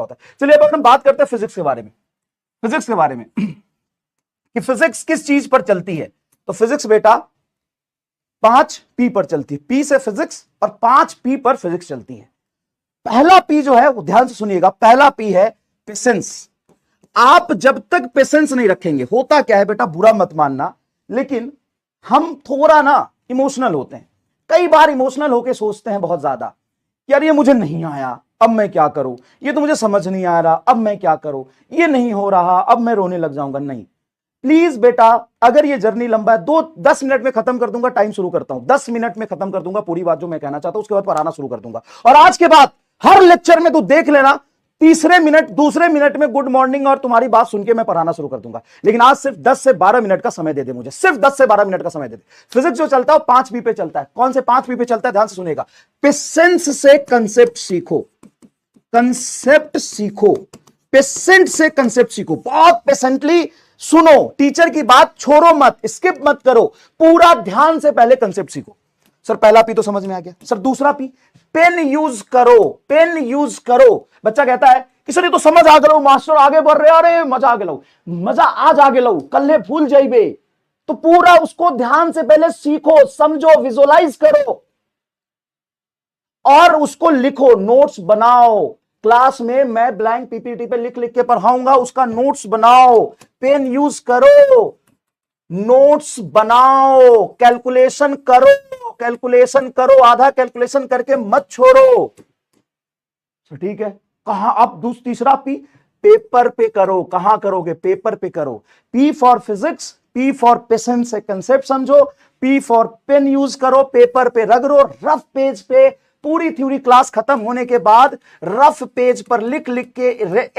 तरीका होता है। चलिए अब हम बात करते हैं फिजिक्स के बारे में। फिजिक्स के बारे में कि फिजिक्स किस चीज पर चलती है। तो फिजिक्स बेटा 5P पर चलती है। P से फिजिक्स और 5P पर फिजिक्स चलती है। पहला P जो है वो ध्यान से सुनिएगा, पहला P है पेशेंस। आप जब तक पेशेंस नहीं रखेंगे, होता क्या है बेटा, बुरा मत मानना, लेकिन हम थोड़ा ना इमोशनल होते हैं। कई बार इमोशनल होके सोचते हैं बहुत ज्यादा, यार ये मुझे नहीं आया, अब मैं क्या करूं, ये तो मुझे समझ नहीं आ रहा, अब मैं क्या करूं, ये नहीं हो रहा, अब मैं रोने लग जाऊंगा। नहीं, प्लीज बेटा, अगर ये जर्नी लंबा है, 10 मिनट में खत्म कर दूंगा, टाइम शुरू करता हूं, 10 मिनट में खत्म कर दूंगा पूरी बात जो मैं कहना चाहता हूं, उसके बाद पढ़ाना शुरू कर दूंगा। और आज के बाद हर लेक्चर में तू देख लेना, तीसरे मिनट दूसरे मिनट में गुड मॉर्निंग और तुम्हारी बात सुन के मैं पढ़ाना शुरू कर दूंगा। लेकिन आज सिर्फ 10 से 12 मिनट का समय दे दे मुझे, सिर्फ 10 से 12 मिनट का समय दे दे। फिजिक्स जो चलता है वो 5P पे चलता है। कौन से 5P पे चलता है, ध्यान से सुनिएगा। पेशेंस से कंसेप्ट सीखो, कंसेप्ट सीखो, पेशेंट से कंसेप्ट सीखो, बहुत पेशेंटली सुनो, टीचर की बात छोड़ो मत, स्किप मत करो, पूरा ध्यान से पहले कंसेप्ट सीखो। सर पहला P तो समझ में आ गया, सर दूसरा P, पेन यूज करो, पेन यूज करो। बच्चा कहता है कि सर ये तो समझ आ गया मास्टर, आगे बढ़ रहे, अरे मजा आ गया, मजा आज आ गया, कल भूल जाइबे। तो पूरा उसको ध्यान से पहले सीखो, समझो, विजुअलाइज करो और उसको लिखो, नोट्स बनाओ। क्लास में मैं ब्लैंक पीपीटी पे लिख लिख के पढ़ाऊंगा, उसका नोट्स बनाओ, पेन यूज करो, नोट्स बनाओ, कैलकुलेशन करो, कैलकुलेशन करो, आधा कैलकुलेशन करके मत छोड़ो। ठीक है, कहां अब तीसरा P, पेपर पे करो। कहां करोगे, पेपर पे करो। P for physics, P for patience से कंसेप्ट समझो, P फॉर पेन यूज करो, पेपर पे रगड़ो, रफ पेज पे। पूरी थ्योरी क्लास खत्म होने के बाद रफ पेज पर लिख लिख के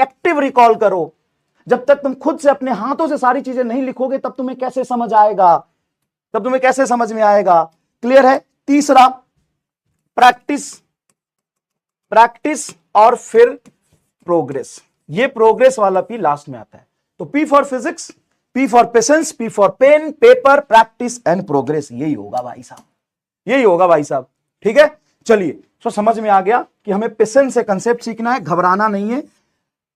एक्टिव रिकॉल करो। जब तक तुम खुद से अपने हाथों से सारी चीजें नहीं लिखोगे तब तुम्हें कैसे समझ आएगा, तब तुम्हें कैसे समझ में आएगा। क्लियर है। तीसरा प्रैक्टिस, प्रैक्टिस और फिर प्रोग्रेस। ये प्रोग्रेस वाला P लास्ट में आता है। तो P for physics, P for patience, P for pen, paper, practice and progress. यही होगा भाई साहब, यही होगा भाई साहब। ठीक है, चलिए तो समझ में आ गया कि हमें पेशेंस से कंसेप्ट सीखना है, घबराना नहीं है।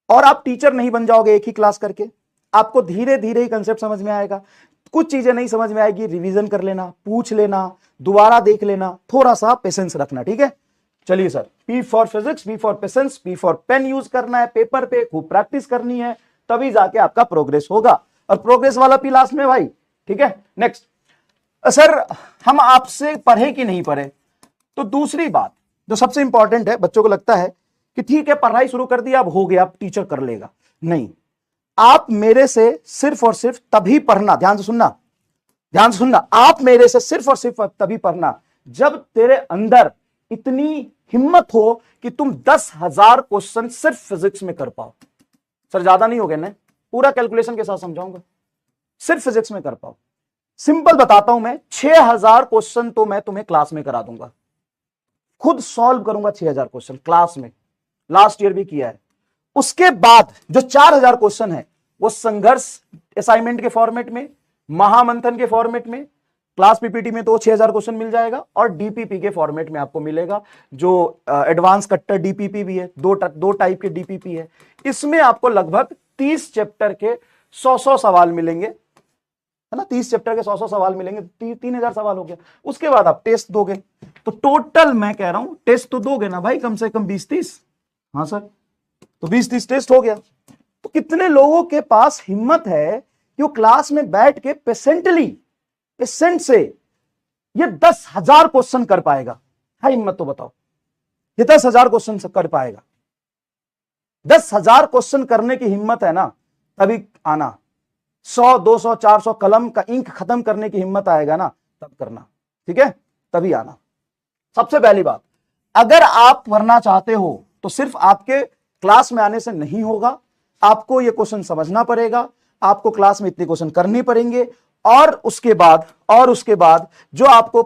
और आप टीचर नहीं बन जाओगे एक ही क्लास करके, आपको धीरे धीरे ही कंसेप्ट समझ में आएगा। कुछ चीजें नहीं समझ में आएगी, रिवीजन कर लेना, पूछ लेना, दोबारा देख लेना, थोड़ा सा पेशेंस रखना। ठीक है, चलिए sir, P for physics, P for patience, P for pen use करना है, पेपर पे खूब प्रैक्टिस करनी है, तभी जाके आपका प्रोग्रेस होगा। और प्रोग्रेस वाला P लास्ट में भाई। ठीक है, नेक्स्ट। सर हम आपसे पढ़े कि नहीं पढ़े, तो दूसरी बात जो सबसे इंपॉर्टेंट है, बच्चों को लगता है कि ठीक है पढ़ाई शुरू कर दिया, अब हो गया, अब टीचर कर लेगा। नहीं, आप मेरे से सिर्फ और सिर्फ तभी पढ़ना, ध्यान से सुनना, ध्यान से सुनना, आप मेरे से सिर्फ और सिर्फ तभी पढ़ना जब तेरे अंदर इतनी हिम्मत हो कि तुम 10,000 क्वेश्चन सिर्फ फिजिक्स में कर पाओ। सर ज्यादा नहीं हो गया ना, पूरा कैलकुलेशन के साथ समझाऊंगा, सिर्फ फिजिक्स में कर पाओ। सिंपल बताता हूं मैं, 6,000 क्वेश्चन तो मैं तुम्हें क्लास में करा दूंगा, खुद सॉल्व करूंगा 6,000 क्वेश्चन क्लास में, लास्ट ईयर भी किया है। उसके बाद जो 4,000 क्वेश्चन है वो संघर्ष असाइनमेंट के फॉर्मेट में, महामंथन के फॉर्मेट में, क्लास पीपीटी में तो 6,000 क्वेश्चन मिल जाएगा, और डीपीपी के फॉर्मेट में आपको मिलेगा, जो एडवांस कट्टर डीपीपी भी है, दो टाइप के डीपीपी है। इसमें आपको लगभग 30 चैप्टर के 100 सवाल मिलेंगे, है ना, 30 चैप्टर के 100 सवाल मिलेंगे, 3,000 सवाल हो गया। उसके बाद आप टेस्ट दोगे, तो टोटल मैं कह रहा हूं टेस्ट तो दोगे ना भाई, कम से कम 20-30। हाँ सर, तो 20-30 टेस्ट हो गया। तो कितने लोगों के पास हिम्मत है कि वो क्लास में बैठ के पेशेंट से ये 10,000 क्वेश्चन कर पाएगा? है हिम्मत तो बताओ, ये 10,000 क्वेश्चन कर पाएगा? 10,000 क्वेश्चन करने की हिम्मत है ना, तभी आना। 100, 200, 400 कलम का इंक खत्म करने की हिम्मत आएगा ना, तब करना। ठीक है, तभी आना। सबसे पहली बात, अगर आप पढ़ना चाहते हो तो सिर्फ आपके क्लास में आने से नहीं होगा, आपको ये क्वेश्चन समझना पड़ेगा, आपको क्लास में इतने क्वेश्चन करने पड़ेंगे, और उसके बाद जो आपको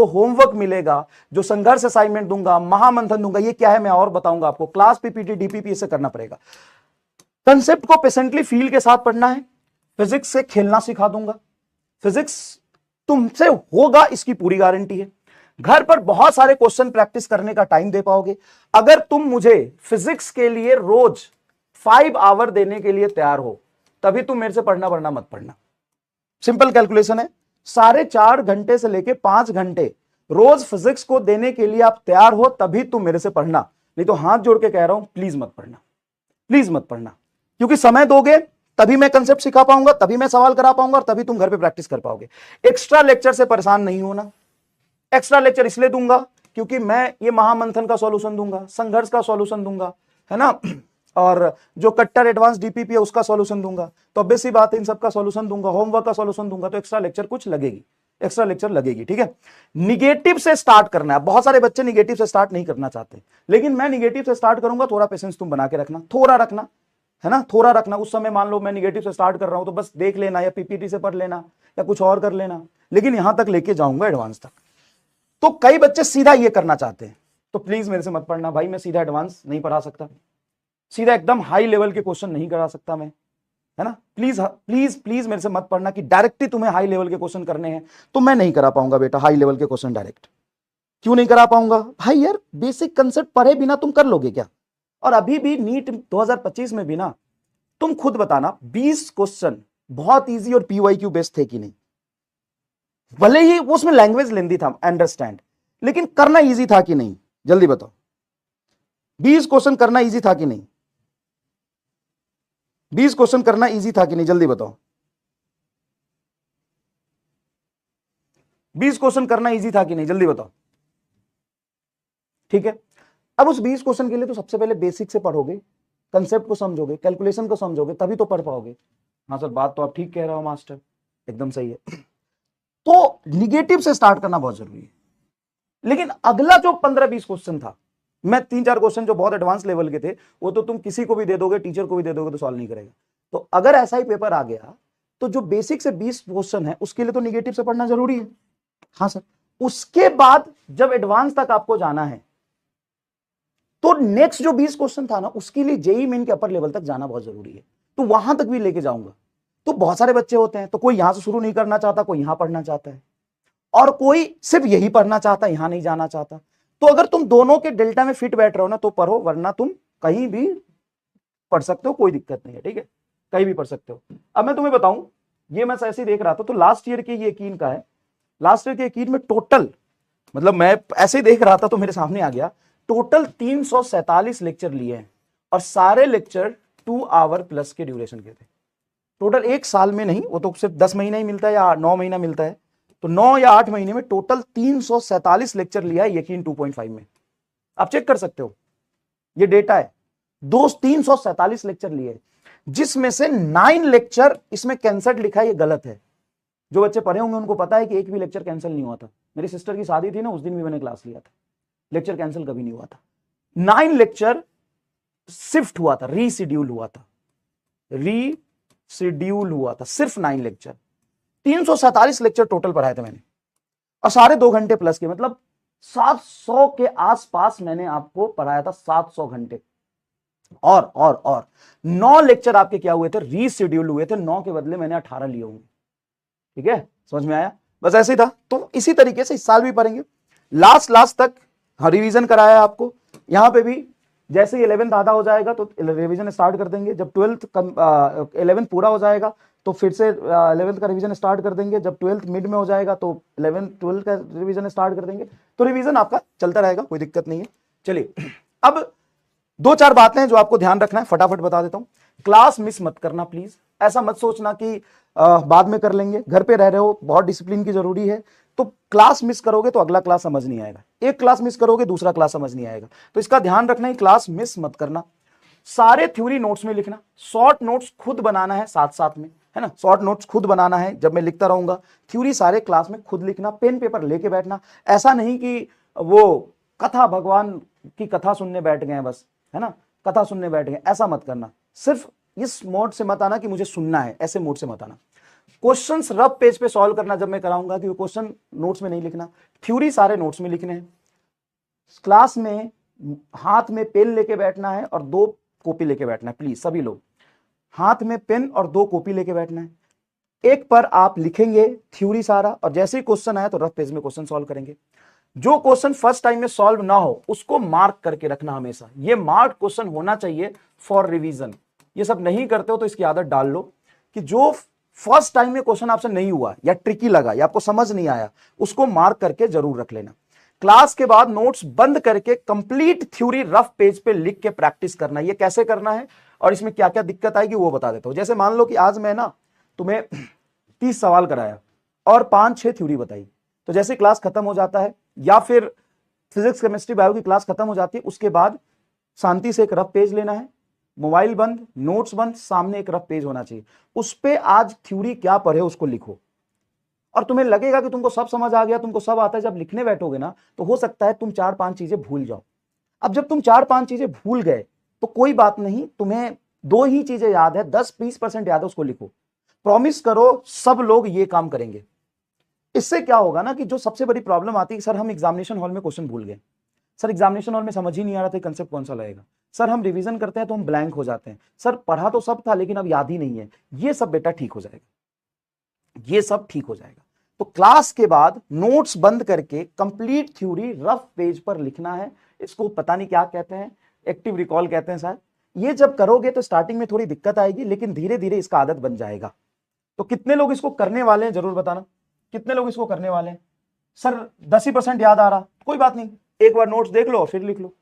होमवर्क मिलेगा, जो संघर्ष असाइनमेंट दूंगा, महामंथन दूंगा, ये क्या है मैं और बताऊंगा आपको, क्लास पीपीटी डीपीपी इसे करना पड़ेगा। कंसेप्ट को पेशेंटली फील के साथ पढ़ना है। फिजिक्स से खेलना सिखा दूंगा, फिजिक्स तुमसे होगा इसकी पूरी गारंटी है। घर पर बहुत सारे क्वेश्चन प्रैक्टिस करने का टाइम दे पाओगे। अगर तुम मुझे फिजिक्स के लिए रोज 5 आवर देने के लिए तैयार हो, तभी तुम मेरे से पढ़ना वरना मत पढ़ना। सिंपल कैलकुलेशन है, 4.5 घंटे से लेके 5 घंटे रोज फिजिक्स को देने के लिए आप तैयार हो, तभी तुम मेरे से पढ़ना। नहीं तो हाथ जोड़ के कह रहा हूं, प्लीज मत पढ़ना, प्लीज मत पढ़ना। क्योंकि समय दोगे तभी मैं कंसेप्ट सिखा पाऊंगा, तभी मैं सवाल करा पाऊंगा, और तभी तुम घर पे प्रैक्टिस कर पाओगे। एक्स्ट्रा लेक्चर से परेशान नहीं होना। एक्स्ट्रा लेक्चर इसलिए दूंगा क्योंकि मैं ये महामंथन का सॉल्यूशन दूंगा, संघर्ष का सॉल्यूशन दूंगा, है ना, और जो कट्टर एडवांस डीपीपी है उसका सॉल्यूशन दूंगा। तो ऑब्वियस सी बात है, इन सबका सॉल्यूशन दूंगा, होमवर्क का सॉल्यूशन दूंगा, तो एक्स्ट्रा लेक्चर कुछ लगेगी, एक्स्ट्रा लेक्चर लगेगी। ठीक है, निगेटिव से स्टार्ट करना है। बहुत सारे बच्चे निगेटिव से स्टार्ट नहीं करना चाहते, लेकिन मैं निगेटिव से स्टार्ट करूंगा। थोड़ा पेशेंस तुम बना के रखना, थोड़ा रखना, है ना, थोड़ा रखना। उस समय मान लो मैं निगेटिव से स्टार्ट कर रहा हूं तो बस देख लेना, या पीपीटी से पढ़ लेना, या कुछ और कर लेना, लेकिन यहां तक लेके जाऊंगा एडवांस तक। तो कई बच्चे सीधा ये करना चाहते हैं, तो प्लीज मेरे से मत पढ़ना भाई, मैं सीधा एडवांस नहीं पढ़ा सकता, सीधा एकदम हाई लेवल के क्वेश्चन नहीं करा सकता मैं, है ना। प्लीज प्लीज प्लीज मेरे से मत पढ़ना कि डायरेक्टली तुम्हें हाई लेवल के क्वेश्चन करने हैं, तो मैं नहीं करा पाऊंगा बेटा हाई लेवल के क्वेश्चन डायरेक्ट। क्यों नहीं करा पाऊंगा भाई? यार बेसिक कंसेप्ट पढ़े बिना तुम कर लोगे क्या? और अभी भी नीट 2025 में भी ना, तुम खुद बताना 20 क्वेश्चन बहुत इजी और पीवाईक्यू बेस्ड थे कि नहीं? भले ही उसमें लैंग्वेज लेंदी था, अंडरस्टैंड, लेकिन करना इजी था कि नहीं? जल्दी बताओ, 20 क्वेश्चन करना इजी था कि नहीं? 20 क्वेश्चन करना इजी था कि नहीं? जल्दी बताओ, 20 क्वेश्चन करना इजी था कि नहीं? जल्दी बताओ। ठीक है, अब उस 20 क्वेश्चन के लिए तो सबसे पहले बेसिक से पढ़ोगे, कंसेप्ट को समझोगे, कैलकुलेशन को समझोगे, तभी तो पढ़ पाओगे। हाँ सर, बात तो आप ठीक कह रहे हो मास्टर, एकदम सही है। तो निगेटिव से स्टार्ट करना बहुत जरूरी है। लेकिन अगला जो 15-20 क्वेश्चन था, मैं 3-4 क्वेश्चन जो बहुत एडवांस लेवल के थे, वो तो तुम किसी को भी दे दोगे, टीचर को भी दे दोगे, तो सॉल्व नहीं करेगा। तो अगर ऐसा ही पेपर आ गया, तो जो बेसिक से 20 क्वेश्चन है उसके लिए तो निगेटिव से पढ़ना जरूरी है। हाँ सर, उसके बाद जब एडवांस तक आपको जाना है, तो नेक्स्ट जो 20 क्वेश्चन था ना, उसके लिए जेईई मेन के अपर लेवल तक जाना बहुत जरूरी है। तो वहां तक भी लेके जाऊंगा। तो बहुत सारे बच्चे होते हैं, तो कोई यहां से शुरू नहीं करना चाहता, कोई यहां पढ़ना चाहता है, और कोई सिर्फ यही पढ़ना चाहता है, यहां नहीं जाना चाहता। तो अगर तुम दोनों के डेल्टा में फिट बैठ रहे हो ना, तो पढ़ो, वरना तुम कहीं भी पढ़ सकते हो, कोई दिक्कत नहीं है। ठीक है, कहीं भी पढ़ सकते हो। अब मैं तुम्हें बताऊं, ये मैं ऐसे ही देख रहा था, तो लास्ट ईयर के ये यकीन का है, लास्ट ईयर के यकीन में टोटल, मतलब मैं ऐसे ही देख रहा था तो मेरे सामने आ गया, टोटल 347 लेक्चर लिए हैं, और सारे लेक्चर 2 आवर प्लस के ड्यूरेशन के थे। टोटल एक साल में नहीं, वो तो सिर्फ 10 महीना ही मिलता है या 9 महीना मिलता है, तो 9 या 8 महीने में टोटल 347 लेक्चर लिया है यकीन 2.5 में। आप चेक कर सकते हो, ये डेटा है। 347 लेक्चर लिए, जिसमें से 9 लेक्चर इसमें कैंसल्ड लिखा है, ये गलत है। जो बच्चे पढ़े होंगे उनको पता है कि एक भी लेक्चर कैंसिल नहीं हुआ था। मेरी सिस्टर की शादी थी ना, उस दिन भी मैंने क्लास लिया था, लेक्चर कैंसिल कभी नहीं हुआ था। 9 लेक्चर शिफ्ट हुआ था, रीशेड्यूल हुआ था, रीशेड्यूल हुआ था, सिर्फ 9 लेक्चर। 347 लेक्चर टोटल पढ़ाए थे मैंने, और सारे 2 घंटे प्लस के, मतलब 700 के आसपास मैंने आपको पढ़ाया था, 700 घंटे। और 9 लेक्चर आपके क्या हुए थे? रीशेड्यूल हुए थे। 9 के बदले मैंने 18 लिए होंगे। ठीक है, समझ में आया? बस ऐसे ही था। तो इसी तरीके से इस साल भी पढ़ेंगे, लास्ट तक। हाँ, रिवीजन कराया आपको। यहां पे भी जैसे 11th आधा हो जाएगा तो रिवीजन स्टार्ट कर देंगे। जब 11th पूरा हो जाएगा तो फिर से 11th का रिवीजन स्टार्ट कर देंगे। जब 12th मिड में हो जाएगा तो 12th का रिवीजन स्टार्ट कर देंगे। तो रिवीजन आपका चलता रहेगा, कोई दिक्कत नहीं है। चलिए, अब 2-4 बातें जो आपको ध्यान रखना है, फटाफट बता देता हूं। क्लास मिस मत करना प्लीज। ऐसा मत सोचना कि बाद में कर लेंगे, घर पे रह रहे हो, बहुत डिसिप्लिन की जरूरी है। तो क्लास मिस करोगे तो अगला क्लास समझ नहीं आएगा, एक क्लास मिस करोगे दूसरा क्लास समझ नहीं आएगा। तो इसका ध्यान रखना है, क्लास मिस मत करना। सारे थ्योरी नोट्स में लिखना, शॉर्ट नोट्स खुद बनाना है साथ साथ में, है ना। शॉर्ट नोट्स खुद बनाना है, जब मैं लिखता रहूंगा। थ्योरी सारे क्लास में खुद लिखना, पेन पेपर लेके बैठना। ऐसा नहीं कि वो कथा, भगवान की कथा सुनने बैठ गए हैं बस, है ना, कथा सुनने बैठ गए, ऐसा मत करना। सिर्फ इस मोड से मत आना कि मुझे सुनना है, ऐसे मोड से मत आना। क्वेश्चंस रफ पेज पे सॉल्व करना जब मैं कराऊंगा, कि क्वेश्चन नोट्स में नहीं लिखना, थ्योरी सारे नोट्स में लिखने हैं। क्लास में हाथ में पेन लेके बैठना है और 2 कॉपी लेके बैठना है। प्लीज सभी लोग हाथ में पेन और 2 कॉपी लेके बैठना है। एक पर आप लिखेंगे थ्योरी सारा, और जैसे ही क्वेश्चन आया तो रफ पेज में क्वेश्चन सॉल्व करेंगे। जो क्वेश्चन फर्स्ट टाइम में सॉल्व ना हो उसको मार्क करके रखना हमेशा। ये मार्क क्वेश्चन होना चाहिए फॉर रिवीजन। ये सब नहीं करते हो तो इसकी आदत डाल लो कि जो फर्स्ट टाइम में क्वेश्चन आपसे नहीं हुआ या ट्रिकी लगा या आपको समझ नहीं आया उसको मार्क करके जरूर रख लेना। क्लास के बाद नोट्स बंद करके कंप्लीट थ्योरी रफ पेज पे लिख के प्रैक्टिस करना। ये कैसे करना है और इसमें क्या क्या दिक्कत आएगी वो बता देता हूं। जैसे मान लो कि आज मैं ना तुम्हें 30 सवाल कराया और 5-6 थ्योरी बताई, तो जैसे क्लास खत्म हो जाता है या फिर फिजिक्स केमिस्ट्री बायो की क्लास खत्म हो जाती है, उसके बाद शांति से एक रफ पेज लेना है, मोबाइल बंद, नोट्स बंद, सामने एक रफ पेज होना चाहिए, उस पे आज थ्योरी क्या पढ़े उसको लिखो। और तुम्हें लगेगा कि तुमको सब समझ आ गया, तुमको सब आता है, जब लिखने बैठोगे ना तो हो सकता है तुम 4-5 चीजें भूल जाओ। अब जब तुम 4-5 चीजें भूल गए तो कोई बात नहीं, तुम्हें 2 ही चीजें याद है, 10-20% याद है, उसको लिखो। प्रॉमिस करो सब लोग ये काम करेंगे। इससे क्या होगा ना कि जो सबसे बड़ी प्रॉब्लम आती है, सर हम एग्जामिनेशन हॉल में क्वेश्चन भूल गए, सर एग्जामिनेशन हॉल में समझ ही नहीं आ रहा था कंसेप्ट कौन सा लगेगा, सर हम रिवीजन करते हैं तो हम ब्लैंक हो जाते हैं, सर पढ़ा तो सब था लेकिन अब याद ही नहीं है। ये सब बेटा ठीक हो जाएगा, ये सब ठीक हो जाएगा। तो क्लास के बाद नोट्स बंद करके कंप्लीट थ्योरी रफ पेज पर लिखना है। इसको पता नहीं क्या कहते हैं, एक्टिव रिकॉल कहते हैं शायद। ये जब करोगे तो स्टार्टिंग में थोड़ी दिक्कत आएगी लेकिन धीरे धीरे इसका आदत बन जाएगा। तो कितने लोग इसको करने वाले हैं जरूर बताना, कितने लोग इसको करने वाले हैं। सर 10% याद आ रहा, कोई बात नहीं, एक बार नोट्स देख लो और फिर लिख लो।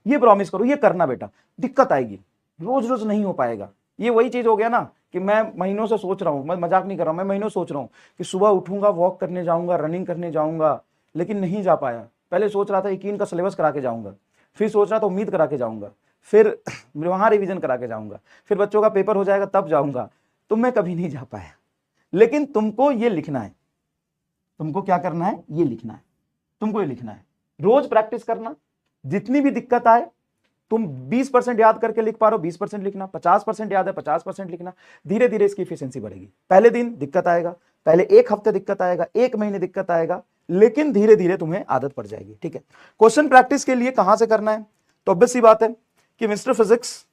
ये प्रॉमिस करो, ये करना बेटा। दिक्कत आएगी, रोज रोज नहीं हो पाएगा। ये वही चीज हो गया ना कि मैं महीनों से सोच रहा हूं, मैं मजाक नहीं कर रहा हूं, मैं महीनों सोच रहा हूं कि सुबह उठूंगा, वॉक करने जाऊंगा, रनिंग करने जाऊंगा, लेकिन नहीं जा पाया। पहले सोच रहा था यकीन का सिलेबस करा के जाऊंगा, फिर सोच रहा था उम्मीद करा के जाऊंगा, फिर वहां रिवीजन करा के जाऊंगा, फिर बच्चों का पेपर हो जाएगा तब जाऊंगा, तो मैं कभी नहीं जा पाया। लेकिन तुमको ये लिखना है, तुमको क्या करना है, ये लिखना है, तुमको ये लिखना है, रोज प्रैक्टिस करना। जितनी भी दिक्कत आए, तुम 20% याद करके लिख पा रहे हो 20% लिखना, 50% याद है 50% लिखना। धीरे धीरे इसकी एफिशिएंसी बढ़ेगी। पहले दिन दिक्कत आएगा, पहले 1 हफ्ते दिक्कत आएगा, 1 महीने दिक्कत आएगा, लेकिन धीरे धीरे तुम्हें आदत पड़ जाएगी। ठीक है, क्वेश्चन प्रैक्टिस के लिए कहां से करना है, तो ऑब्वियस सी बात है कि मिस्टर फिजिक्स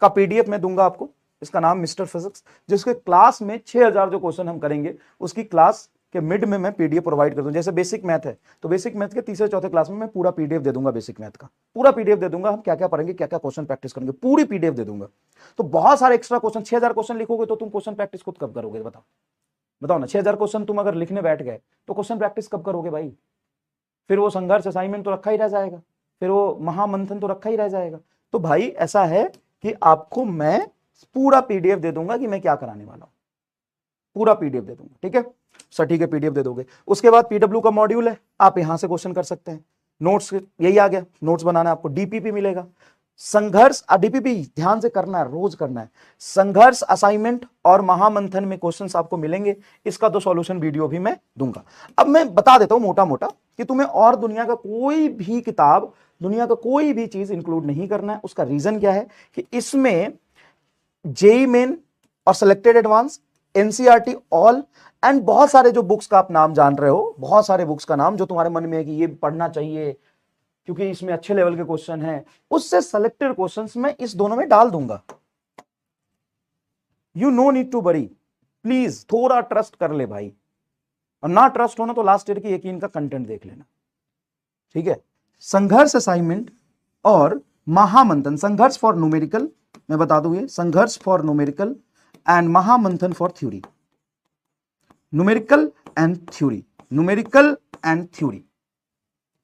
का पीडीएफ मैं दूंगा आपको, इसका नाम मिस्टर फिजिक्स, जिसके क्लास में 6000 जो क्वेश्चन हम करेंगे उसकी क्लास कि मिड में मैं पीडीएफ प्रोवाइड कर दूं। जैसे बेसिक मैथ है तो बेसिक मैथ के तीसरे चौथे क्लास में मैं पूरा पीडीएफ दे दूंगा, बेसिक मैथ का पूरा पीडीएफ दे दूंगा। हम क्या क्या पढ़ेंगे, क्या क्या क्वेश्चन प्रैक्टिस करेंगे, पूरी पीडीएफ दे दूंगा। तो बहुत सारे एक्स्ट्रा क्वेश्चन, 6000 क्वेश्चन लिखोगे तो तुम क्वेश्चन प्रैक्टिस खुद कब करोगे, बताओ बताओ ना। 6000 क्वेश्चन तुम अगर लिखने बैठ गए तो क्वेश्चन प्रैक्टिस कब करोगे भाई। फिर वो संघर्ष असाइनमेंट तो रखा ही रह जाएगा, फिर वो महामंथन तो रखा ही रह जाएगा। तो भाई ऐसा है कि आपको मैं पूरा पीडीएफ दे दूंगा कि मैं क्या कराने वाला हूं, पूरा पीडीएफ दे दूंगा। ठीक है सर, ठीक है, पीडीएफ दे दोगे। उसके बाद पीडब्ल्यू का मॉड्यूल है, आप यहां से क्वेश्चन कर सकते हैं। नोट्स यही आ गया, नोट्स बनाना है आपको। डीपीपी मिलेगा, संघर्ष डीपीपी ध्यान से करना है, रोज करना है। संघर्ष असाइनमेंट और महामंथन में क्वेश्चंस आपको मिलेंगे, इसका 2 सॉल्यूशन वीडियो भी मैं दूंगा। अब मैं बता देता हूं मोटा मोटा कि तुम्हें और दुनिया का कोई भी किताब, दुनिया का कोई भी चीज इंक्लूड नहीं करना है। उसका रीजन क्या है कि इसमें जेईई मेन और selected advance, NCERT all and बहुत सारे जो बुक्स का आप नाम जान रहे हो, बहुत सारे बुक्स का नाम जो तुम्हारे मन में है कि ये पढ़ना चाहिए क्योंकि इसमें अच्छे लेवल के क्वेश्चन हैं, उससे सिलेक्टेड क्वेश्चंस मैं इस दोनों में डाल दूंगा। You no need to worry, please थोड़ा ट्रस्ट कर ले भाई, और ना ट्रस्ट होना तो लास्ट ईयर की यकीन का कंटेंट देख लेना। ठीक है, संघर्ष असाइनमेंट और महामंथन, संघर्ष फॉर न्यूमेरिकल, मैं बता दूं ये Sangharsh for numerical and Mahamanthan for theory, numerical and theory, numerical and theory.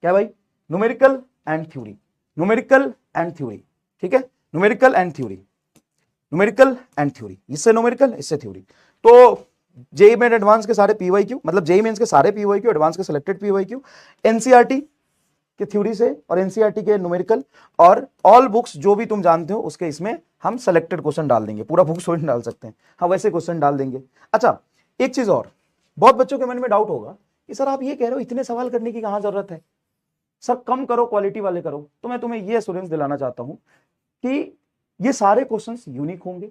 क्या भाई, numerical and theory, numerical and theory. ठीक है, numerical and theory, numerical and theory, इससे न्यूमेरिकल इससे थ्योरी। तो जेईई मेन एडवांस के सारे पीवाईक्यू, मतलब जेईई मेंस के सारे पीवाईक्यू, एडवांस के सिलेक्टेड पीवाईक्यू, एनसीईआरटी के थ्योरी से और एनसीईआरटी के न्यूमेरिकल, और ऑल बुक्स जो भी तुम जानते हो उसके इसमें हम सेलेक्टेड क्वेश्चन डाल देंगे। पूरा बुक नहीं डाल सकते हैं, हाँ वैसे क्वेश्चन डाल देंगे। अच्छा एक चीज और, बहुत बच्चों के मन में डाउट होगा कि सर आप ये कह रहे हो इतने सवाल करने की कहां जरूरत है, सर कम करो, क्वालिटी वाले करो। तो मैं तुम्हें ये एश्योरेंस दिलाना चाहता हूं कि ये सारे क्वेश्चंस यूनिक होंगे,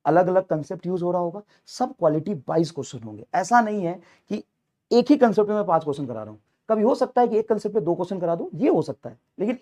अलग अलग कंसेप्ट यूज हो रहा होगा, सब क्वालिटी वाइज क्वेश्चन होंगे। ऐसा नहीं है कि एक ही कंसेप्ट में मैं 5 क्वेश्चन करा रहा हूं। कभी हो सकता है कि एक कंसेप्ट पे 2 क्वेश्चन करा दूं, ये हो सकता है, लेकिन